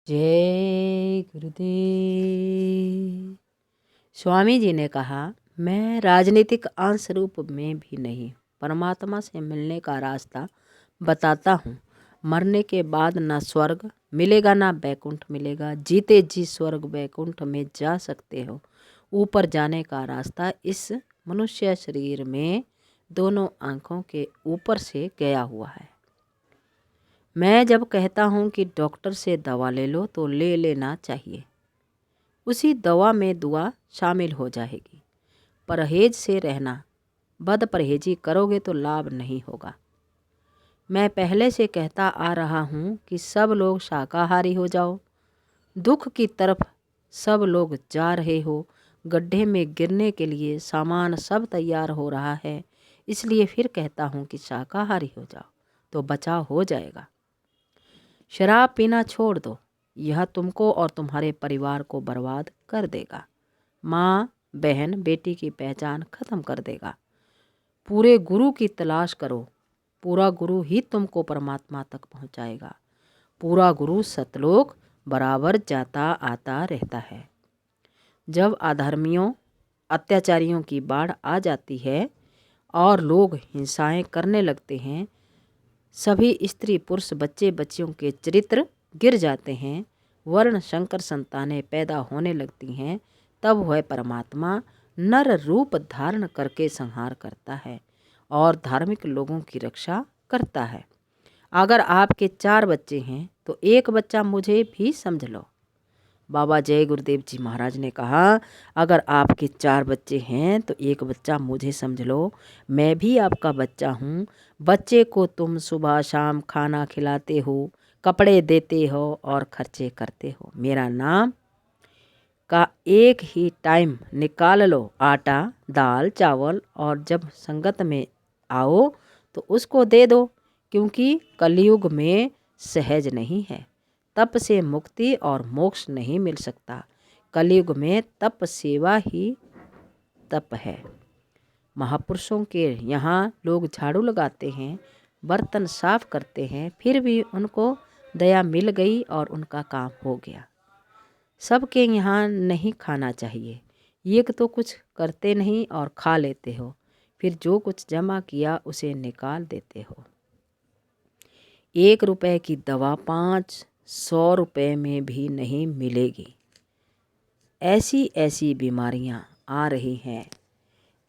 जय गुरुदेव। स्वामी जी ने कहा, मैं राजनीतिक अंश रूप में भी नहीं, परमात्मा से मिलने का रास्ता बताता हूँ। मरने के बाद ना स्वर्ग मिलेगा ना बैकुंठ मिलेगा, जीते जी स्वर्ग बैकुंठ में जा सकते हो। ऊपर जाने का रास्ता इस मनुष्य शरीर में दोनों आँखों के ऊपर से गया हुआ है। मैं जब कहता हूँ कि डॉक्टर से दवा ले लो तो ले लेना चाहिए, उसी दवा में दुआ शामिल हो जाएगी। परहेज से रहना, बद परहेजी करोगे तो लाभ नहीं होगा। मैं पहले से कहता आ रहा हूँ कि सब लोग शाकाहारी हो जाओ। दुख की तरफ सब लोग जा रहे हो, गड्ढे में गिरने के लिए सामान सब तैयार हो रहा है, इसलिए फिर कहता हूँ कि शाकाहारी हो जाओ तो बचाव हो जाएगा। शराब पीना छोड़ दो, यह तुमको और तुम्हारे परिवार को बर्बाद कर देगा। माँ, बहन, बेटी की पहचान खत्म कर देगा। पूरे गुरु की तलाश करो, पूरा गुरु ही तुमको परमात्मा तक पहुँचाएगा। पूरा गुरु सतलोक बराबर जाता आता रहता है। जब अधर्मियों अत्याचारियों की बाढ़ आ जाती है और लोग हिंसाएं करने लगते हैं, सभी स्त्री पुरुष बच्चे बच्चियों के चरित्र गिर जाते हैं, वर्ण शंकर संतानें पैदा होने लगती हैं, तब वह परमात्मा नर रूप धारण करके संहार करता है और धार्मिक लोगों की रक्षा करता है। अगर आपके 4 बच्चे हैं तो एक बच्चा मुझे भी समझ लो। बाबा जय गुरुदेव जी महाराज ने कहा, अगर आपके 4 बच्चे हैं तो एक बच्चा मुझे समझ लो, मैं भी आपका बच्चा हूँ। बच्चे को तुम सुबह शाम खाना खिलाते हो, कपड़े देते हो और खर्चे करते हो। मेरा नाम का एक ही टाइम निकाल लो, आटा दाल चावल, और जब संगत में आओ तो उसको दे दो, क्योंकि कलयुग में सहज नहीं है। तप से मुक्ति और मोक्ष नहीं मिल सकता। कलयुग में तप सेवा ही तप है। महापुरुषों के यहाँ लोग झाड़ू लगाते हैं, बर्तन साफ करते हैं, फिर भी उनको दया मिल गई और उनका काम हो गया। सबके यहाँ नहीं खाना चाहिए। एक तो कुछ करते नहीं और खा लेते हो, फिर जो कुछ जमा किया उसे निकाल देते हो। 1 रुपए की दवा 500 रुपए में भी नहीं मिलेगी। ऐसी ऐसी बीमारियां आ रही हैं,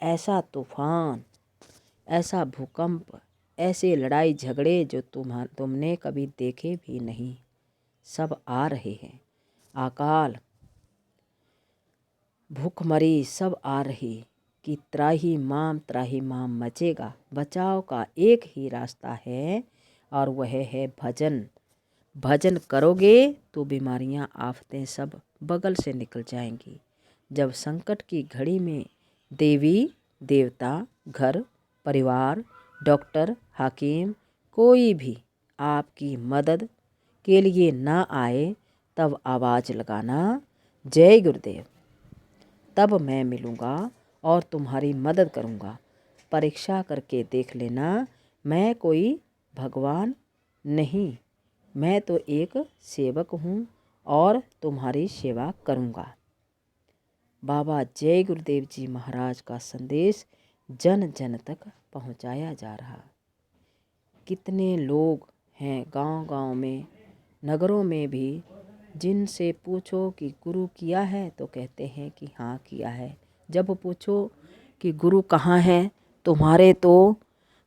ऐसा तूफान, ऐसा भूकंप, ऐसे लड़ाई झगड़े जो तुमने कभी देखे भी नहीं, सब आ रहे हैं। अकाल भूखमरी सब आ रही कि त्राही माम मचेगा। बचाव का एक ही रास्ता है और वह है भजन। भजन करोगे तो बीमारियां आफतें सब बगल से निकल जाएंगी। जब संकट की घड़ी में देवी देवता, घर परिवार, डॉक्टर, हाकिम कोई भी आपकी मदद के लिए ना आए, तब आवाज़ लगाना, जय गुरुदेव। तब मैं मिलूँगा और तुम्हारी मदद करूँगा। परीक्षा करके देख लेना, मैं कोई भगवान नहीं, मैं तो एक सेवक हूँ और तुम्हारी सेवा करूँगा। बाबा जय गुरुदेव जी महाराज का संदेश जन जन तक पहुँचाया जा रहा। कितने लोग हैं गांव-गांव में, नगरों में भी, जिनसे पूछो कि गुरु किया है तो कहते हैं कि हाँ किया है। जब पूछो कि गुरु कहाँ है, तुम्हारे तो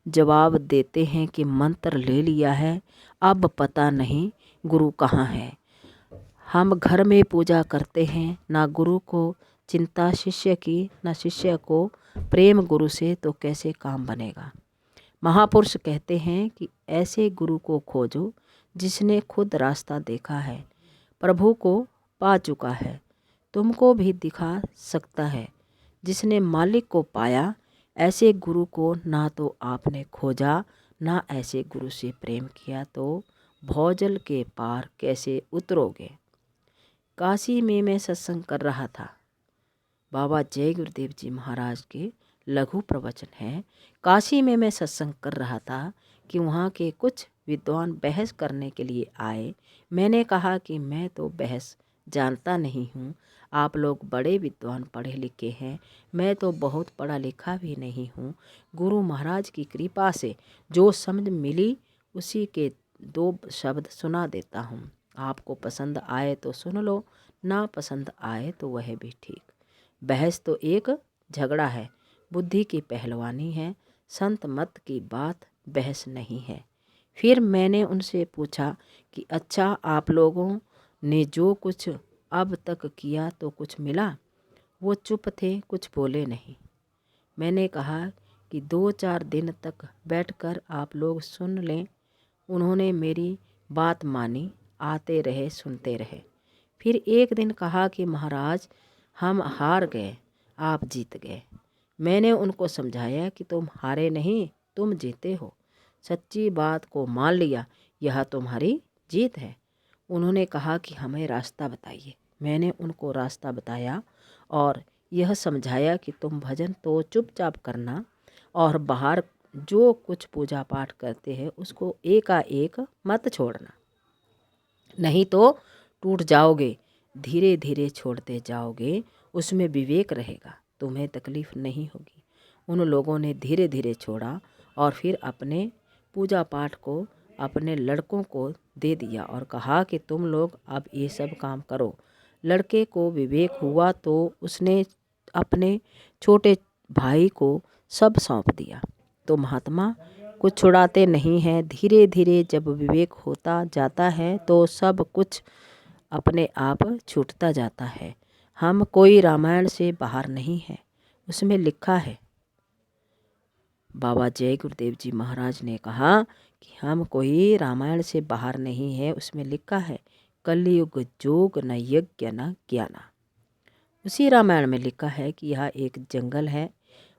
जवाब देते हैं कि मंत्र ले लिया है, अब पता नहीं गुरु कहाँ है। हम घर में पूजा करते हैं, ना गुरु को चिंता शिष्य की, ना शिष्य को प्रेम गुरु से, तो कैसे काम बनेगा। महापुरुष कहते हैं कि ऐसे गुरु को खोजो जिसने खुद रास्ता देखा है, प्रभु को पा चुका है, तुमको भी दिखा सकता है। जिसने मालिक को पाया, ऐसे गुरु को ना तो आपने खोजा, ना ऐसे गुरु से प्रेम किया, तो भौजल के पार कैसे उतरोगे। काशी में मैं सत्संग कर रहा था। बाबा जय गुरुदेव जी महाराज के लघु प्रवचन है। काशी में मैं सत्संग कर रहा था कि वहाँ के कुछ विद्वान बहस करने के लिए आए। मैंने कहा कि मैं तो बहस जानता नहीं हूँ। आप लोग बड़े विद्वान पढ़े लिखे हैं, मैं तो बहुत पढ़ा लिखा भी नहीं हूँ। गुरु महाराज की कृपा से जो समझ मिली उसी के दो शब्द सुना देता हूँ। आपको पसंद आए तो सुन लो, ना पसंद आए तो वह भी ठीक। बहस तो एक झगड़ा है, बुद्धि की पहलवानी है, संत मत की बात बहस नहीं है। फिर मैंने उनसे पूछा कि अच्छा, आप लोगों ने जो कुछ अब तक किया तो कुछ मिला? वो चुप थे, कुछ बोले नहीं। मैंने कहा कि 2-4 दिन तक बैठकर आप लोग सुन लें। उन्होंने मेरी बात मानी, आते रहे, सुनते रहे। फिर एक दिन कहा कि महाराज, हम हार गए, आप जीत गए। मैंने उनको समझाया कि तुम हारे नहीं, तुम जीते हो। सच्ची बात को मान लिया, यह तुम्हारी जीत है। उन्होंने कहा कि हमें रास्ता बताइए। मैंने उनको रास्ता बताया और यह समझाया कि तुम भजन तो चुपचाप करना और बाहर जो कुछ पूजा पाठ करते हैं उसको एकाएक मत छोड़ना, नहीं तो टूट जाओगे। धीरे धीरे छोड़ते जाओगे, उसमें विवेक रहेगा, तुम्हें तकलीफ नहीं होगी। उन लोगों ने धीरे धीरे छोड़ा और फिर अपने पूजा पाठ को अपने लड़कों को दे दिया और कहा कि तुम लोग अब ये सब काम करो। लड़के को विवेक हुआ तो उसने अपने छोटे भाई को सब सौंप दिया। तो महात्मा कुछ छुड़ाते नहीं हैं। धीरे धीरे जब विवेक होता जाता है तो सब कुछ अपने आप छूटता जाता है। हम कोई रामायण से बाहर नहीं है। उसमें लिखा है, बाबा जय गुरुदेव जी महाराज ने कहा कि हम कोई रामायण से बाहर नहीं है। उसमें लिखा है, कलयुग जोग न यज्ञ न ज्ञाना। उसी रामायण में लिखा है कि यह एक जंगल है,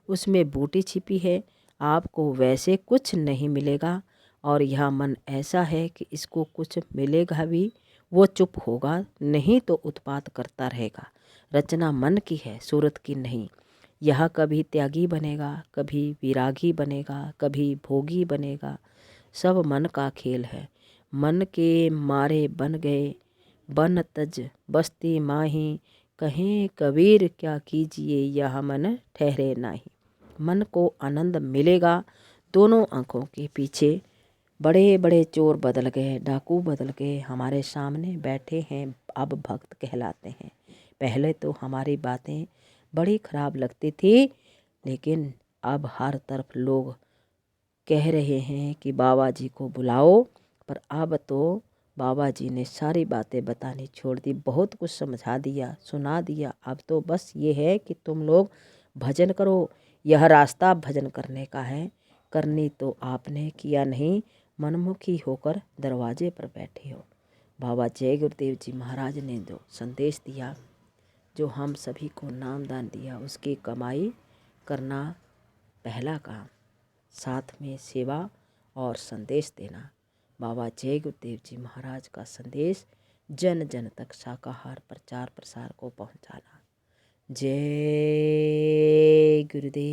उसमें बूटी छिपी है, आपको वैसे कुछ नहीं मिलेगा और यह मन ऐसा है कि इसको कुछ मिलेगा भी वो चुप होगा, नहीं तो उत्पात करता रहेगा। रचना मन की है, सूरत की नहीं। यह कभी त्यागी बनेगा, कभी विरागी बनेगा, कभी भोगी बनेगा। सब मन का खेल है। मन के मारे बन गए बन तज बस्ती माही, कहें कबीर क्या कीजिए यह मन ठहरे नाही। मन को आनंद मिलेगा। दोनों आँखों के पीछे बड़े बड़े चोर बदल गए, डाकू बदल गए, हमारे सामने बैठे हैं, अब भक्त कहलाते हैं। पहले तो हमारी बातें बड़ी खराब लगती थी, लेकिन अब हर तरफ लोग कह रहे हैं कि बाबा जी को बुलाओ। पर अब तो बाबा जी ने सारी बातें बतानी छोड़ दी, बहुत कुछ समझा दिया, सुना दिया। अब तो बस ये है कि तुम लोग भजन करो। यह रास्ता भजन करने का है। करनी तो आपने किया नहीं, मनमुखी होकर दरवाजे पर बैठे हो। बाबा जय गुरुदेव जी महाराज ने जो संदेश दिया, जो हम सभी को नामदान दिया, उसकी कमाई करना पहला काम, साथ में सेवा और संदेश देना। बाबा जय गुरुदेव जी महाराज का संदेश जन जन तक शाकाहार प्रचार प्रसार को पहुंचाना। जय गुरुदेव।